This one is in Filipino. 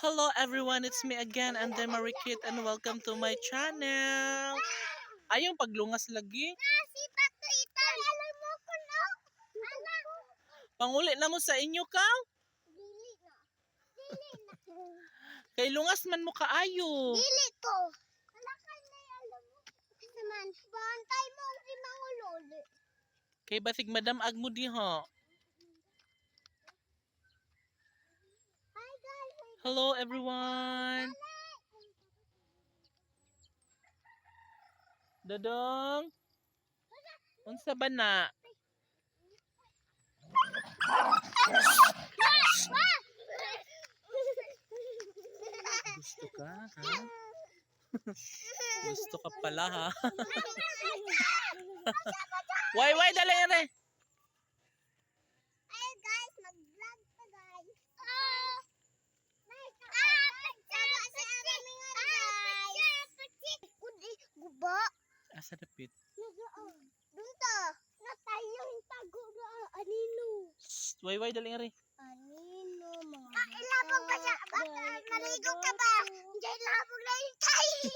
Hello everyone, it's me again, and I'm Marikit, and welcome to my channel. Ayong paglungas lagi. Alam mo ko no? Panguli na mo sa inyo ka? Dili na. Dili na. Kay lungas man mo kaayo. Dili ko. Kalakay na alam mo. Naman, bantay mo si Manguloli. Kay basig madam agmo diha. Hi guys. Hello everyone. Dodong. Unsa ba na? Gusto ka, ha? Gusto ka pala, ha? Why, dali re. Hey guys, mag-vlog pa guys. Guba. Asa dapit? Dunta. Natayo yung tago na anino. Why, dali re. Anino mga ilabog pa siya. Baka naligo ka ba? Hindi ilabog na yung tayo.